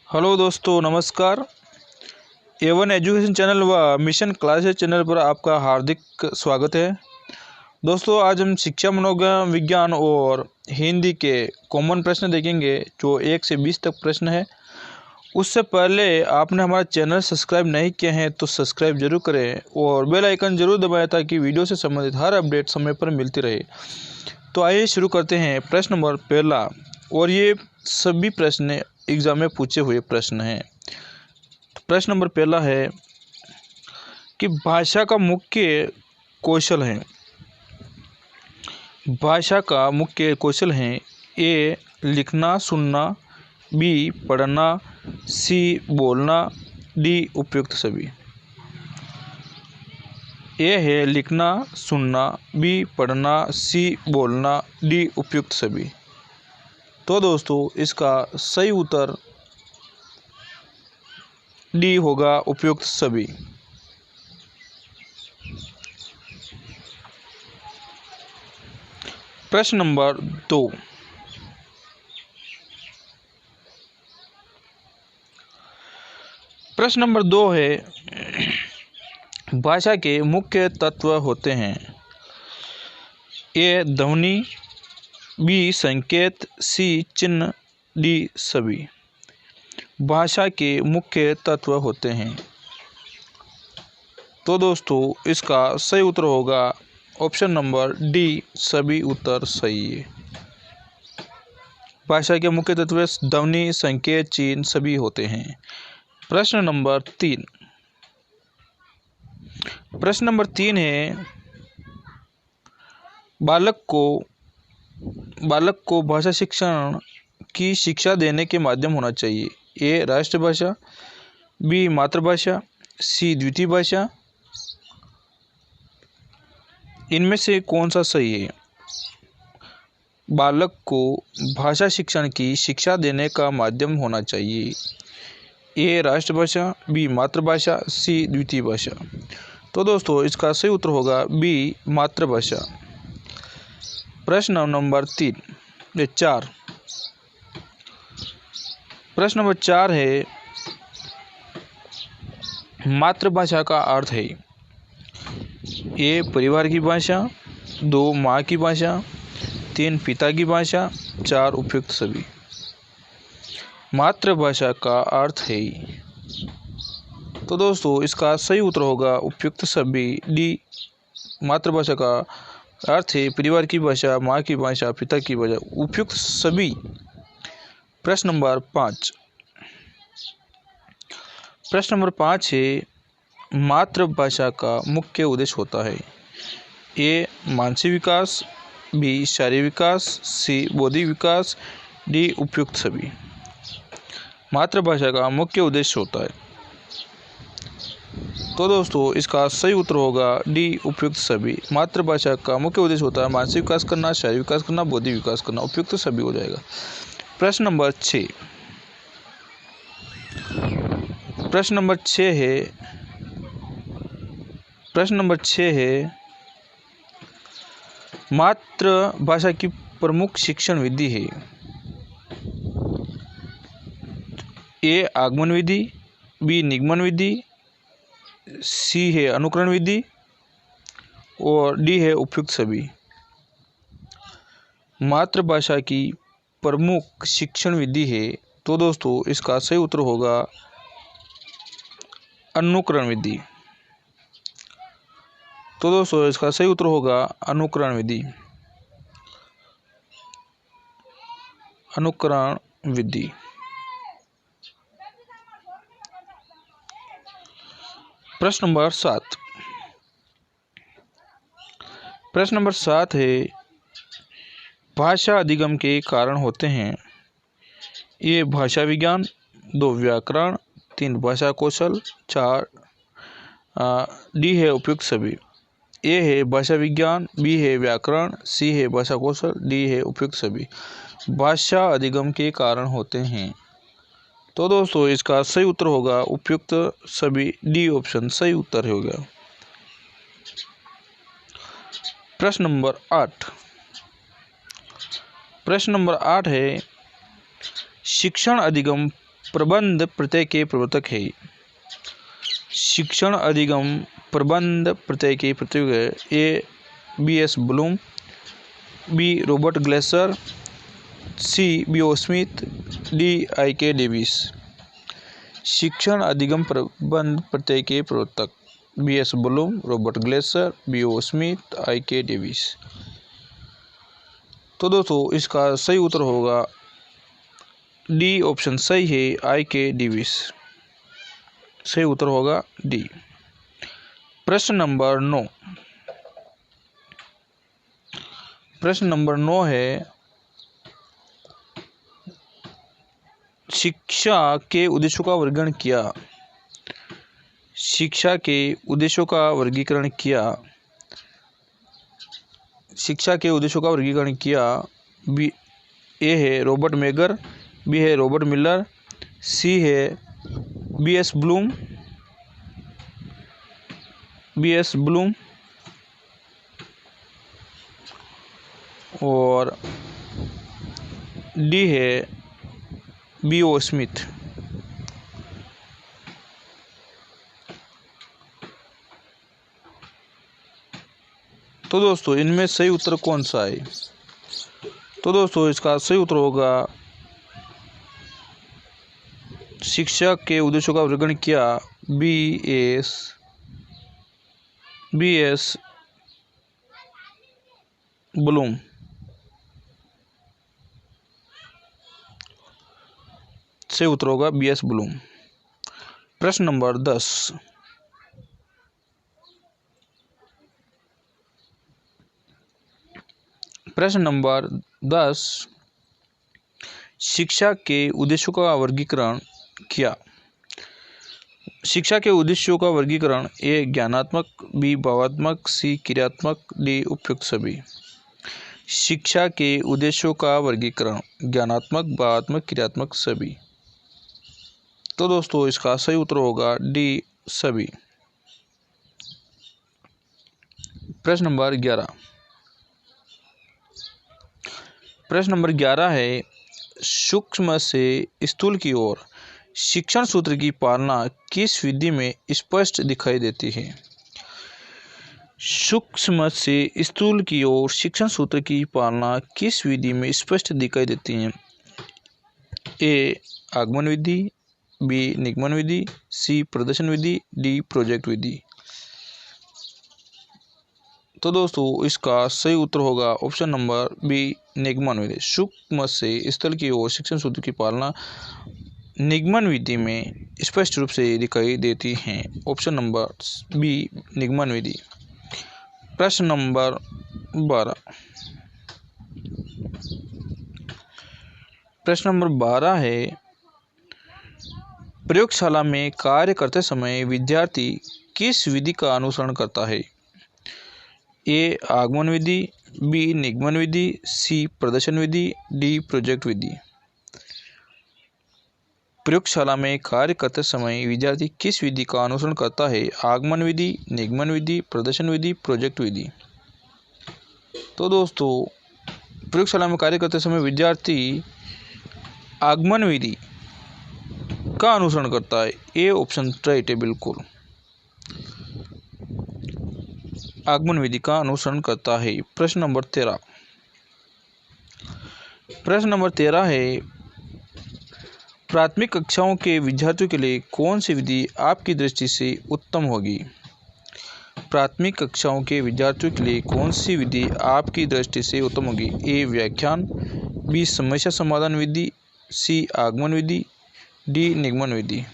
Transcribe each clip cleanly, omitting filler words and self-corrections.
Hello दोस्तों, नमस्कार। A1 education channel व मिशन क्लासेस चैनल पर आपका हार्दिक स्वागत है। दोस्तों, आज हम शिक्षा, मनोविज्ञान विज्ञान और हिंदी के कॉमन प्रश्न देखेंगे जो 1 से 20 तक प्रश्न है। उससे पहले आपने हमारा चैनल सब्सक्राइब नहीं किया है तो सब्सक्राइब जरूर करें और बेल आइकन जरूर दबाएं ताकि वीडियो से संबंधित हर अपडेट समय पर मिलती रहे। तो आइए शुरू करते हैं। प्रश्न नंबर पहला, और ये सभी प्रश्न एग्जाम में पूछे हुए प्रश्न हैं। प्रश्न नंबर पहला है कि भाषा का मुख्य कौशल है। भाषा का मुख्य कौशल है ए लिखना सुनना, बी पढ़ना, सी बोलना, डी उपयुक्त सभी। ए है लिखना सुनना, बी पढ़ना, सी बोलना, डी उपयुक्त सभी। तो दोस्तों, इसका सही उत्तर डी होगा, उपयुक्त सभी। प्रश्न नंबर 2, प्रश्न नंबर 2 है भाषा के मुख्य तत्व होते हैं। ए ध्वनि, बी संकेत, सी चिन्ह, डी सभी। भाषा के मुख्य तत्व होते हैं। तो दोस्तों, इसका सही उत्तर होगा ऑप्शन नंबर डी, सभी उत्तर सही है। भाषा के मुख्य तत्व ध्वनि, संकेत, चिन्ह सभी होते हैं। प्रश्न नंबर 3, प्रश्न नंबर 3 है बालक को भाषा शिक्षण की शिक्षा देने के माध्यम होना चाहिए। ए राष्ट्रभाषा, बी मातृभाषा, सी द्वितीय भाषा। इनमें से कौन सा सही है? बालक को भाषा शिक्षण की शिक्षा देने का माध्यम होना चाहिए। ए राष्ट्रभाषा, बी मातृभाषा, सी द्वितीय भाषा। तो दोस्तों, इसका सही उत्तर होगा बी मातृभाषा। प्रश्न नंबर 4, प्रश्न नंबर 4 है मातृभाषा का अर्थ है। ए परिवार की भाषा, 2 माँ की भाषा, 3 पिता की भाषा, 4 उपयुक्त सभी। मातृभाषा का अर्थ है। तो दोस्तों, इसका सही उत्तर होगा उपयुक्त सभी, डी। मातृभाषा का अर्थ है परिवार की भाषा, माँ की भाषा, पिता की भाषा, उपयुक्त सभी। प्रश्न नंबर 5, प्रश्न नंबर 5 है मातृभाषा का मुख्य उद्देश्य होता है। ए मानसिक विकास, बी शारीरिक विकास, सी बौद्धिक विकास, डी उपयुक्त सभी। मातृभाषा का मुख्य उद्देश्य होता है। तो दोस्तों, इसका सही उत्तर होगा डी उपयुक्त सभी। मातृभाषा का मुख्य उद्देश्य होता है मानसिक विकास करना, शारीरिक विकास करना, बौद्धिक विकास करना, उपयुक्त सभी हो जाएगा। प्रश्न नंबर 6, प्रश्न नंबर 6 है मातृभाषा की प्रमुख शिक्षण विधि है। ए आगमन विधि, बी निगमन विधि, सी है अनुकरण विधि और डी है उपयुक्त सभी। मातृभाषा की प्रमुख शिक्षण विधि है। तो दोस्तों, इसका सही उत्तर होगा अनुकरण विधि। तो दोस्तों, इसका सही उत्तर होगा अनुकरण विधि। अनुकरण विधि। प्रश्न नंबर 7, प्रश्न नंबर 7 है भाषा अधिगम के कारण होते हैं। ए भाषा विज्ञान, 2 व्याकरण, 3 भाषा कौशल, 4 डी है उपयुक्त सभी। ए है भाषा विज्ञान, बी है व्याकरण, सी है भाषा कौशल, डी है उपयुक्त सभी। भाषा अधिगम के कारण होते हैं। तो दोस्तों, इसका सही उत्तर होगा उपयुक्त सभी, डी ऑप्शन सही उत्तर होगा। प्रश्न नंबर 8, प्रश्न नंबर 8 है शिक्षण अधिगम प्रबंध प्रत्यय के प्रवर्तक है? शिक्षण अधिगम प्रबंध प्रत्यय के प्रवर्तक है? A B.S. Bloom, B Robert Glaser, C B.O. Smith, D I.K. Davis. शिक्षण अधिगम प्रबंध प्रत्यय के प्रवर्तक B.S. Bloom, Robert Glaser, B.O. Smith, I.K. Davis. तो दोस्तों इसका सही उत्तर होगा डी ऑप्शन सही है, I.K. डेविस। सही उत्तर होगा डी। प्रश्न नंबर 9। प्रश्न नंबर 9 है, शिक्षा के उद्देश्यों का वर्गीकरण किया। शिक्षा के उद्देश्यों का वर्गीकरण किया। शिक्षा के उद्देश्यों का वर्गीकरण किया। बी ए है रॉबर्ट मेगर, बी है रॉबर्ट मिलर, सी है B.S. Bloom, B.S. ब्लूम और डी है B.O. स्मिथ। तो दोस्तों इनमें सही उत्तर कौन सा है? तो दोस्तों इसका सही उत्तर होगा शिक्षा के उद्देश्यों का वर्गीकरण किया B.S. ब्लूम। सही उत्तर होगा B.S. ब्लूम। प्रश्न नंबर 10। प्रश्न नंबर 10, शिक्षा के उद्देश्यों का वर्गीकरण किया। शिक्षा के उद्देश्यों का वर्गीकरण ए ज्ञानात्मक, बी भावात्मक, सी क्रियात्मक, डी उपयुक्त सभी। शिक्षा के उद्देश्यों का वर्गीकरण ज्ञानात्मक, भावात्मक, क्रियात्मक, सभी। तो दोस्तों इसका सही उत्तर होगा डी सभी। प्रश्न नंबर 11। प्रश्न नंबर 11 है, सूक्ष्म से स्थूल की ओर शिक्षण सूत्र की पालना किस विधि में स्पष्ट दिखाई देती है? सूक्ष्म से स्थूल की ओर शिक्षण सूत्र की पालना किस विधि में स्पष्ट दिखाई देती है? ए आगमन विधि, बी निगमन विधि, सी प्रदर्शन विधि, डी प्रोजेक्ट विधि। तो दोस्तों इसका सही उत्तर होगा ऑप्शन नंबर बी निगमन विधि। सूक्ष्म से स्थूल की ओर शिक्षण सूत्र की पालना निगमन विधि में स्पष्ट रूप से दिखाई देती हैं। ऑप्शन नंबर बी निगमन विधि। प्रश्न नंबर 12। प्रश्न नंबर 12 है, प्रयोगशाला में कार्य करते समय विद्यार्थी किस विधि का अनुसरण करता है? ए आगमन विधि, बी निगमन विधि, सी प्रदर्शन विधि, डी प्रोजेक्ट विधि। प्रयोगशाला में कार्य करते समय विद्यार्थी किस विधि का अनुसरण करता है? आगमन विधि, निगमन विधि, प्रदर्शन विधि, प्रोजेक्ट विधि। तो दोस्तों प्रयोगशाला में कार्य करते समय विद्यार्थी आगमन विधि का अनुसरण करता है। ए ऑप्शन राइट है, बिल्कुल आगमन विधि का अनुसरण करता है। प्रश्न नंबर 13। प्रश्न नंबर 13 है, प्राथमिक कक्षाओं के विद्यार्थियों के लिए कौन सी विधि आपकी दृष्टि से उत्तम होगी? प्राथमिक कक्षाओं के विद्यार्थियों के लिए कौन सी विधि आपकी दृष्टि से उत्तम होगी? ए व्याख्यान, बी समस्या समाधान विधि, सी आगमन विधि, डी निगमन विधि।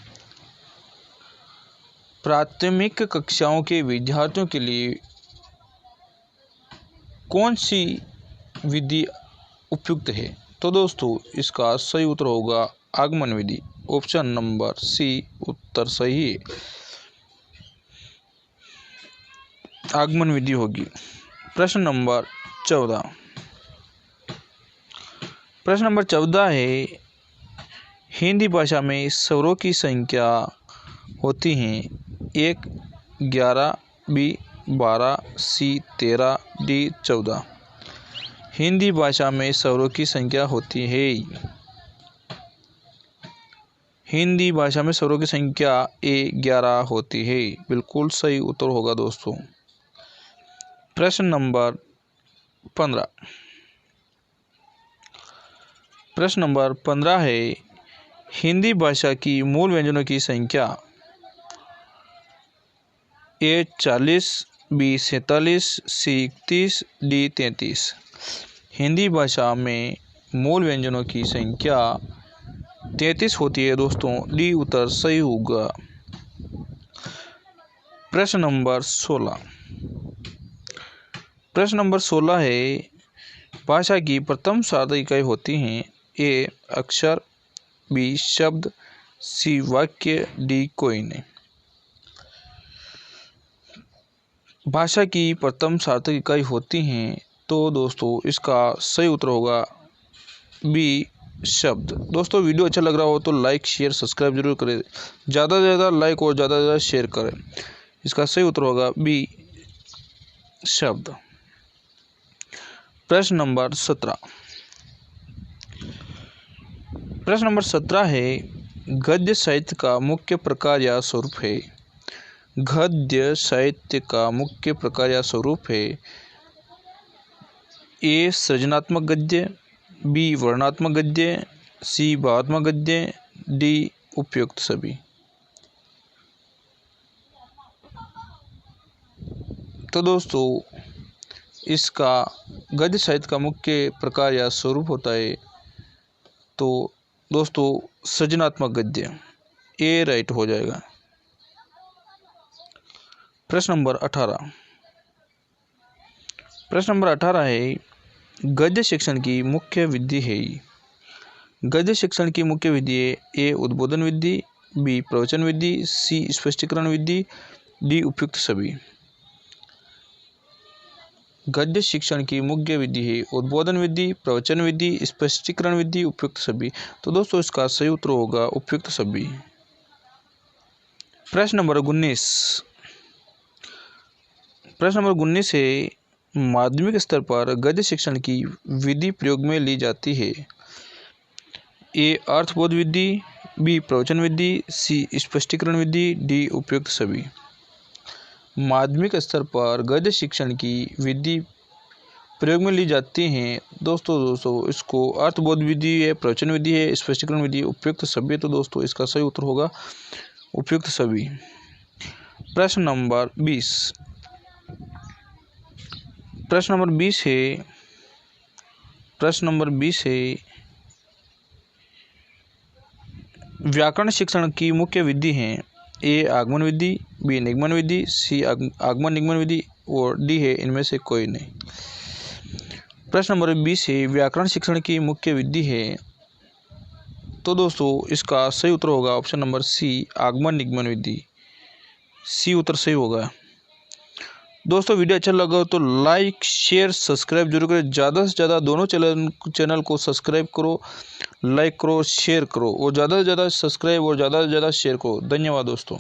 प्राथमिक कक्षाओं के विद्यार्थियों के लिए कौन सी विधि उपयुक्त है? तो दोस्तों इसका सही उत्तर होगा आगमन विधि। ऑप्शन नंबर सी उत्तर सही है, आगमन विधि होगी। प्रश्न नंबर 14। प्रश्न नंबर 14 है, हिंदी भाषा में स्वरों की संख्या होती हैं 1, 11, बी 12, सी 13, डी 14। हिंदी भाषा में स्वरों की संख्या होती है। हिंदी भाषा में स्वरों की संख्या 11 होती है। बिल्कुल सही उत्तर होगा दोस्तों। प्रश्न नंबर 15। प्रश्न नंबर 15 है, हिंदी भाषा की मूल व्यंजनों की संख्या ए 40, बी 47, सी 31, डी 33। हिंदी भाषा में मूल व्यंजनों की संख्या 33 होती है दोस्तों। डी उत्तर सही होगा। प्रश्न नंबर 16। प्रश्न नंबर 16 है, भाषा की प्रथम सार्थक इकाई होती हैं। ए अक्षर, बी शब्द, सी वाक्य, डी कोई नहीं। भाषा की प्रथम सार्थक इकाई होती हैं तो दोस्तों इसका सही उत्तर होगा बी शब्द। दोस्तों वीडियो अच्छा लग रहा हो तो लाइक शेयर सब्सक्राइब जरूर करें, ज़्यादा से ज़्यादा लाइक और ज़्यादा से ज़्यादा शेयर करें। इसका सही उत्तर होगा बी शब्द। प्रश्न नंबर 17। प्रश्न नंबर 17 है, गद्य साहित्य का मुख्य प्रकार या स्वरूप है। गद्य साहित्य का मुख्य प्रकार या स्वरूप है। ए सृजनात्मक गद्य, बी वर्णनात्मक गद्य, सी भावात्मक गद्य, डी उपयुक्त सभी। तो दोस्तों इसका गद्य साहित्य का मुख्य प्रकार या स्वरूप होता है तो दोस्तों सृजनात्मक गद्य, ए राइट हो जाएगा। प्रश्न नंबर 18। प्रश्न नंबर 18 है, गद्य शिक्षण की मुख्य विधि है। गद्य शिक्षण की मुख्य विधि है। ए उद्बोधन विधि, बी प्रवचन विधि, सी स्पष्टीकरण विधि, डी उपयुक्त सभी। गद्य शिक्षण की मुख्य विधि है उद्बोधन विधि, प्रवचन विधि, स्पष्टीकरण विधि, उपयुक्त सभी। तो दोस्तों इसका सही उत्तर होगा उपयुक्त सभी। प्रश्न नंबर 19। प्रश्न नंबर 19 है, माध्यमिक स्तर पर गद्य शिक्षण की विधि प्रयोग में ली जाती है। ए अर्थबोध विधि, बी प्रवचन विधि, सी स्पष्टीकरण विधि, डी उपयुक्त सभी। माध्यमिक स्तर पर गद्य शिक्षण की विधि प्रयोग में ली जाती हैं दोस्तों इसको अर्थबोध विधि है, प्रवचन विधि है, स्पष्टीकरण विधि, उपयुक्त सभी। तो दोस्तों इसका सही उत्तर होगा उपयुक्त सभी। प्रश्न नंबर 20। प्रश्न नंबर 20 है, प्रश्न नंबर 20 है, व्याकरण शिक्षण की मुख्य विधि हैं। ए आगमन विधि, बी निगमन विधि, सी आगमन निगमन विधि और डी है इनमें से कोई नहीं। प्रश्न नंबर 20 है, व्याकरण शिक्षण की मुख्य विधि है तो दोस्तों इसका सही उत्तर होगा ऑप्शन नंबर सी आगमन निगमन विधि। सी उत्तर सही होगा। दोस्तों वीडियो अच्छा लगा तो लाइक शेयर सब्सक्राइब जरूर करें। ज़्यादा से ज़्यादा दोनों चैनल को सब्सक्राइब करो, लाइक करो, शेयर करो और ज़्यादा से ज़्यादा सब्सक्राइब और ज़्यादा से ज़्यादा शेयर करो। धन्यवाद दोस्तों।